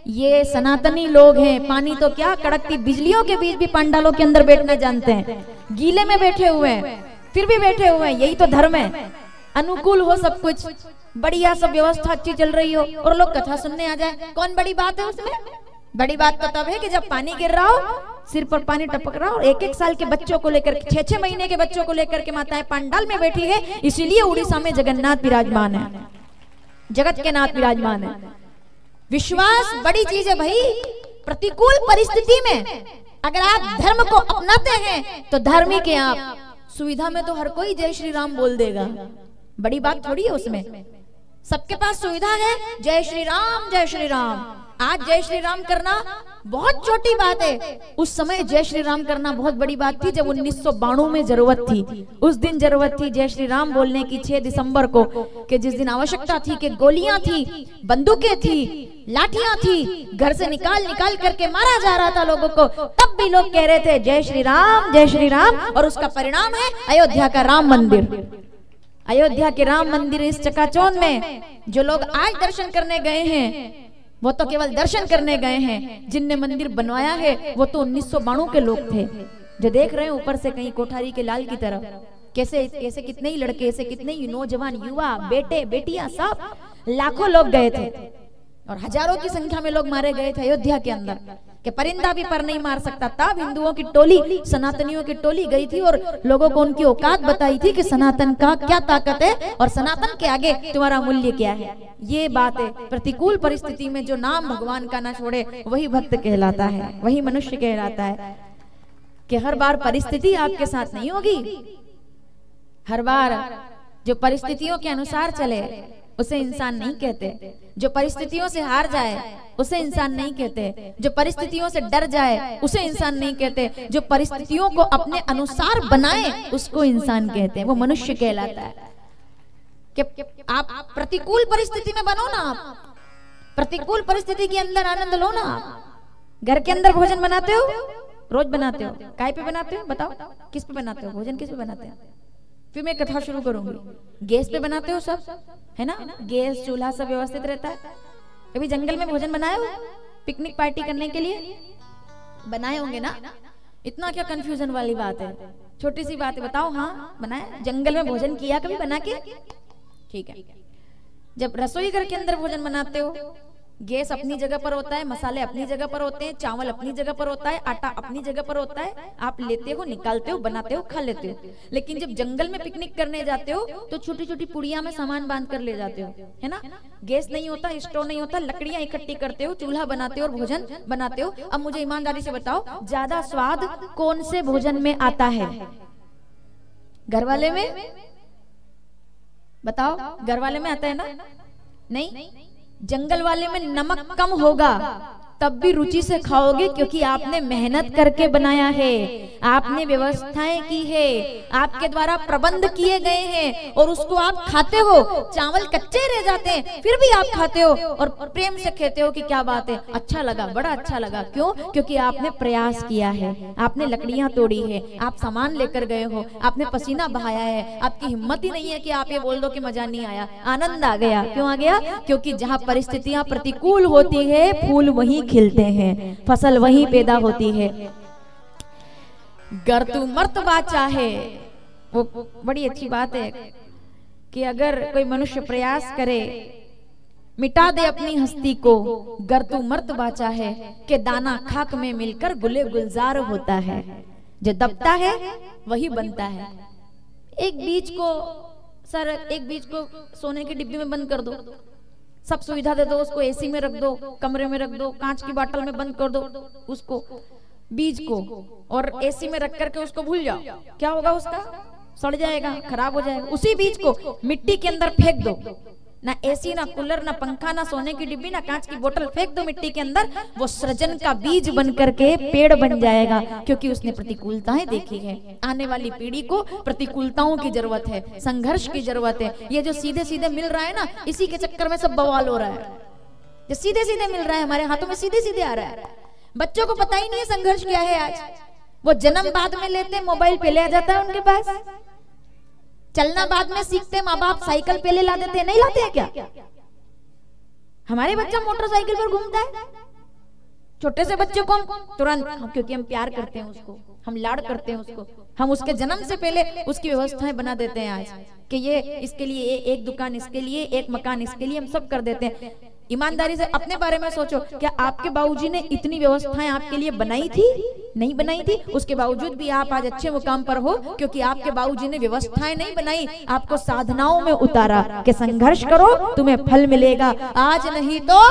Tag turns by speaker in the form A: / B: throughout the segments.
A: ये सनातनी लोग हैं, पानी तो क्या कड़कती बिजलियों के बीच भी पंडालों के अंदर बैठना जानते हैं, गीले में बैठे हुए हैं, फिर भी बैठे हुए हैं। यही तो धर्म है, अनुकूल हो सब कुछ, बढ़िया सब व्यवस्था अच्छी चल रही हो और लोग कथा सुनने आ जाए। कौन बड़ी बात है उसमें? बड़ी बात तो तब है कि जब पानी गिर रहा हो, सिर पर पानी टपक रहा हो, एक एक साल के बच्चों को लेकर, 6-6 महीने के बच्चों को लेकर के माताएं पंडाल में बैठी है। इसीलिए उड़ीसा में जगन्नाथ विराजमान है, जगत के नाथ विराजमान है। विश्वास बड़ी चीज है भाई। प्रतिकूल परिस्थिति में अगर आप धर्म को अपनाते हैं तो धार्मिक हैं आप। सुविधा में तो हर कोई जय श्री राम बोल देगा, बड़ी बात थोड़ी है उसमें। सबके पास सुविधा है, जय श्री राम जय श्री राम। आज जय श्री राम करना बहुत छोटी बात है, उस समय जय श्री राम करना बहुत बड़ी बात थी। जब 1992 में जरूरत थी, उस दिन जरूरत थी जय श्री राम बोलने की, 6 दिसंबर को, कि जिस दिन आवश्यकता थी कि गोलियां थी, बंदूकें थी, लाठियां थी, घर से निकाल निकाल करके मारा जा रहा था लोगों को, तब भी लोग कह रहे थे जय श्री राम जय श्री राम। और उसका परिणाम है अयोध्या का राम मंदिर। अयोध्या के राम मंदिर इस चकाचौंध में जो लोग आज दर्शन करने गए हैं वो तो केवल दर्शन करने गए हैं, जिनने मंदिर बनवाया है वो तो 1992 के लोग थे। जो देख रहे हैं ऊपर से कहीं कोठारी के लाल की तरफ, कैसे कैसे कितने ही लड़के, ऐसे कितने ही नौजवान, युवा, बेटे बेटियां, सब लाखों लोग गए थे और हजारों की संख्या में लोग मारे गए थे अयोध्या के अंदर, कि परिंदा भी पर नहीं मार सकता। तब हिंदुओं की टोली, सनातनियों की टोली गई थी और लोगों को उनकी औकात बताई थी कि सनातन का क्या ताकत है और सनातन के आगे तुम्हारा मूल्य क्या है। ये बात है। प्रतिकूल परिस्थिति में जो नाम भगवान का ना छोड़े वही भक्त कहलाता है, वही मनुष्य कहलाता है। कि हर बार परिस्थिति आपके साथ नहीं होगी, हर बार जो परिस्थितियों के अनुसार चले उसे इंसान नहीं कहते। जो परिस्थितियों से हार जाए उसे इंसान नहीं कहते। जो परिस्थितियों से डर जाए उसे इंसान नहीं कहते। जो परिस्थितियों को अपने अनुसार बनाए उसको इंसान कहते हैं, वो मनुष्य कहलाता है। कि आप प्रतिकूल परिस्थिति में बनो ना, आप प्रतिकूल परिस्थिति के अंदर आनंद लो ना। घर के अंदर भोजन बनाते हो, रोज बनाते हो, काय पे बनाते हो बताओ, किस पे बनाते हो भोजन, किस पे बनाते हो? फिर मैं कथा शुरू करूंगी। गैस पे बनाते हो सब, है ना, गैस चूल्हा सब व्यवस्थित रहता है। कभी जंगल में भोजन बनाए हो पिकनिक पार्टी करने के लिए? बनाए होंगे ना। इतना क्या कंफ्यूजन वाली बात है, छोटी सी बात है, बताओ। हाँ बनाए, जंगल में भोजन किया कभी बना के? ठीक है। जब रसोई घर के अंदर भोजन बनाते हो, गैस अपनी जगह पर होता है, मसाले अपनी जगह पर होते हैं, चावल अपनी जगह पर होता है, आटा अपनी जगह पर होता है, आप लेते हो, निकालते हो, बनाते हो, खा लेते हो। लेकिन जब जंगल में पिकनिक करने जाते हो तो छोटी छोटी पुड़िया में सामान बांध कर ले जाते हो, है ना। गैस नहीं होता, स्टोव नहीं होता, लकड़ियां इकट्ठी करते हो, चूल्हा बनाते हो और भोजन बनाते हो। अब मुझे ईमानदारी से बताओ, ज्यादा स्वाद कौन से भोजन में आता है? घर वाले में? बताओ, घर वाले में आता है ना? नहीं, जंगल वाले में नमक कम होगा तब भी रुचि से खाओगे, क्योंकि आपने मेहनत करके बनाया है, आपने व्यवस्थाएं की है, आपके द्वारा प्रबंध किए गए हैं और उसको आप खाते हो। चावल कच्चे रह जाते हैं फिर भी आप खाते हो और प्रेम से कहते हो कि क्या बात है, अच्छा लगा, बड़ा अच्छा लगा। क्यों? क्योंकि आपने प्रयास किया है, आपने लकड़ियां तोड़ी है, आप सामान लेकर गए हो, आपने पसीना बहाया है। आपकी हिम्मत ही नहीं है कि आप ये बोल दो कि मजा नहीं आया, आनंद आ गया। क्यों आ गया? क्योंकि जहाँ परिस्थितियां प्रतिकूल होती है फूल वहीं खिलते हैं, फसल वहीं पैदा होती है। गर तू मर्तबा चाहे, वो बड़ी अच्छी बात है कि अगर कोई मनुष्य प्रयास करे, मिटा दे अपनी हस्ती को, गर तू मर्तबा चाहे, कि दाना खाक में मिलकर गुले गुलजार होता है। जो दबता है वही बनता है। एक बीज को सर, एक बीज को सोने की डिब्बी में बंद कर दो, सब सुविधा दे दो उसको, एसी में रख दो, कमरे में रख दो, कांच की बोतल में बंद कर दो उसको, बीज को, और एसी में रख करके उसको भूल जाओ, क्या होगा? उसका सड़ जाएगा, खराब हो जाएगा। उसी बीज को मिट्टी के अंदर फेंक दो, ना एसी, ना कूलर, ना पंखा, ना सोने की डिब्बी, ना कांच की बोतल, फेंक दो मिट्टी के अंदर, वो सृजन का बीज बन करके पेड़ बन जाएगा। क्योंकि उसने प्रतिकूलताएं देखी है। आने वाली पीढ़ी को प्रतिकूलताओं की जरूरत है, संघर्ष की जरूरत है। ये जो सीधे सीधे मिल रहा है ना, इसी के चक्कर में सब बवाल हो रहा है। जो सीधे सीधे मिल रहा है हमारे हाथों में, सीधे सीधे आ रहा है, बच्चों को पता ही नहीं है संघर्ष क्या है। आज वो जन्म बाद में लेते, मोबाइल पहले आ जाता है उनके पास, चलना बाद में सीखते, माँ बाप साइकिल पहले ला देते हैं, नहीं लाते हैं क्या? हमारे बच्चा मोटरसाइकिल पर घूमता है, छोटे से बच्चे को तुरंत, क्योंकि हम प्यार करते हैं उसको, हम लाड़ करते हैं उसको, हम उसके जन्म से पहले उसकी व्यवस्थाएं बना देते हैं आज कि ये इसके लिए एक दुकान, इसके लिए एक मकान, इसके लिए हम सब कर देते हैं। ईमानदारी से अपने बारे में सोचो, क्या आपके बाबूजी ने इतनी व्यवस्थाएं आपके लिए बनाई थी? नहीं बनाई थी। उसके बावजूद भी आप आज अच्छे मुकाम पर हो, क्योंकि आपके बाबूजी ने व्यवस्थाएं नहीं बनाई, आपको साधनाओं में उतारा कि संघर्ष करो तुम्हें फल मिलेगा, आज नहीं तो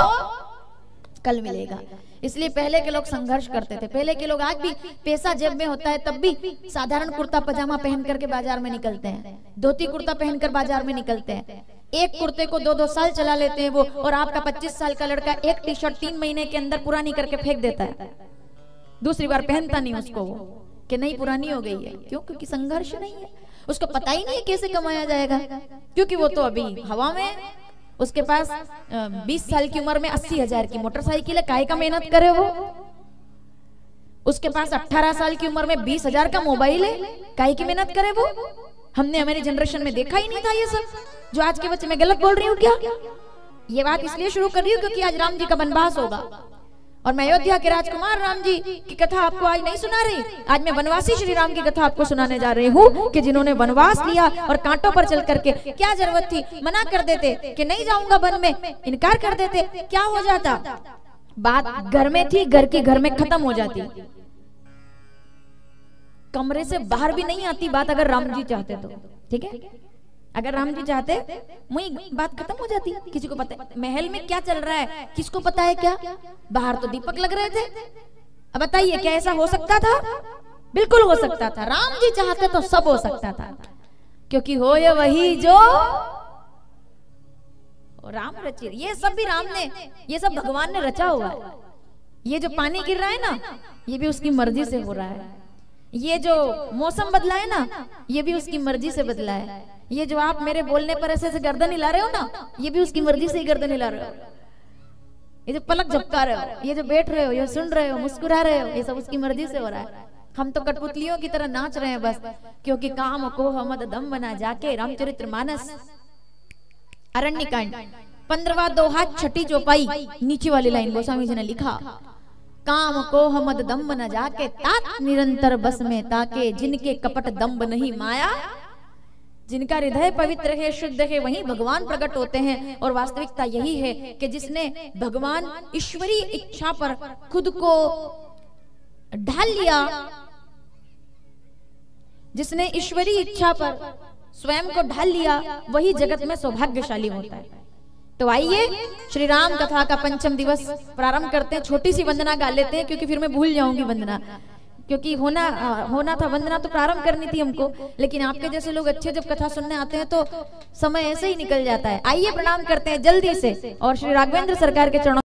A: कल मिलेगा। इसलिए पहले के लोग संघर्ष करते थे। पहले के लोग, आज भी पैसा जेब में होता है तब भी साधारण कुर्ता पजामा पहन करके बाजार में निकलते हैं, धोती कुर्ता पहनकर बाजार में निकलते हैं। एक कुर्ते को 2-2 साल चला लेते हैं वो, और आपका 25 साल का लड़का एक टी शर्ट 3 महीने के अंदर पुरानी करके फेंक देता है, दूसरी बार पहनता नहीं उसको वो, कि नहीं पुरानी हो गई है। क्यों? क्योंकि संघर्ष नहीं है, उसको पता ही नहीं कैसे कमाया जाएगा, क्योंकि वो तो अभी हवा में। उसके पास 20 साल की उम्र में 80,000 की मोटरसाइकिल है, काहे का मेहनत करे वो। उसके पास 18 साल की उम्र में 20,000 का मोबाइल है, काहे की मेहनत करे वो। हमने हमारी जनरेशन में देखा ही नहीं था ये सब, जो आज के बच्चे। मैं गलत बोल रही हूँ क्या? ये बात इसलिए शुरू कर रही हूँ क्योंकि आज राम जी का वनवास होगा, और मैं अयोध्या के राजकुमार राम जी की कथा आपको आज नहीं सुना रही। आज मैं वनवासी श्री राम की कथा आपको सुनाने जा रही हूँ कि जिन्होंने वनवास लिया और कांटों पर चल करके, क्या जरूरत थी, मना कर देते कि नहीं जाऊंगा वन में, इनकार कर देते, क्या हो जाता? बात घर में थी, घर की घर में खत्म हो जाती, कमरे से बाहर भी नहीं आती बात, अगर राम जी चाहते तो। ठीक है, अगर राम जी चाहते वही बात खत्म हो जाती। किसी को पता है महल में क्या चल रहा है, किसको पता है क्या? बाहर तो दीपक लग रहे थे। अब बताइए, क्या ऐसा हो सकता था? बिल्कुल हो सकता था। राम जी चाहते तो सब हो सकता था, क्योंकि हो ये वही जो राम रचे। ये सब भी राम ने, ये सब भगवान ने रचा हुआ है। ये जो पानी गिर रहा है ना, ये भी उसकी मर्जी से हो रहा है। ये जो मौसम बदला है ना, ये भी उसकी मर्जी से बदला है। ये जो आप मेरे बोलने पर ऐसे गर्दन हिला रहे हो ना, ये भी उसकी मर्जी से ही गर्दन हिला रहे हो। ये जो पलक झपका रहे हो, ये जो बैठ रहे हो, ये सुन रहे हो, मुस्कुरा रहे हो, ये सब उसकी मर्जी से हो रहा है। हम तो कठपुतलियों की तरह नाच रहे हैं बस, क्योंकि काम को हमद दम बना जाके। रामचरितमानस अरण्य कांड 15वां दोहा 6ठी चौपाई, नीचे वाली लाइन गोस्वामी जी ने लिखा, काम को हमद दम्ब न जाके, तात निरंतर बस में ताके, जिनके कपट दम्ब नहीं माया, जिनका हृदय पवित्र है, शुद्ध है, वही भगवान प्रकट होते हैं। और वास्तविकता यही है कि जिसने भगवान ईश्वरीय इच्छा पर खुद को ढाल लिया, जिसने ईश्वरीय इच्छा पर स्वयं को ढाल लिया, वही जगत में सौभाग्यशाली होता है। तो आइए श्री राम कथा का 5म दिवस प्रारंभ करते हैं। छोटी सी वंदना गा लेते हैं, क्योंकि फिर मैं भूल जाऊंगी वंदना, क्योंकि होना था वंदना तो प्रारंभ करनी थी हमको, लेकिन आपके जैसे लोग अच्छे जब कथा सुनने आते हैं तो समय ऐसे ही निकल जाता है। आइए प्रणाम करते हैं जल्दी से, और श्री राघवेंद्र सरकार के चरणों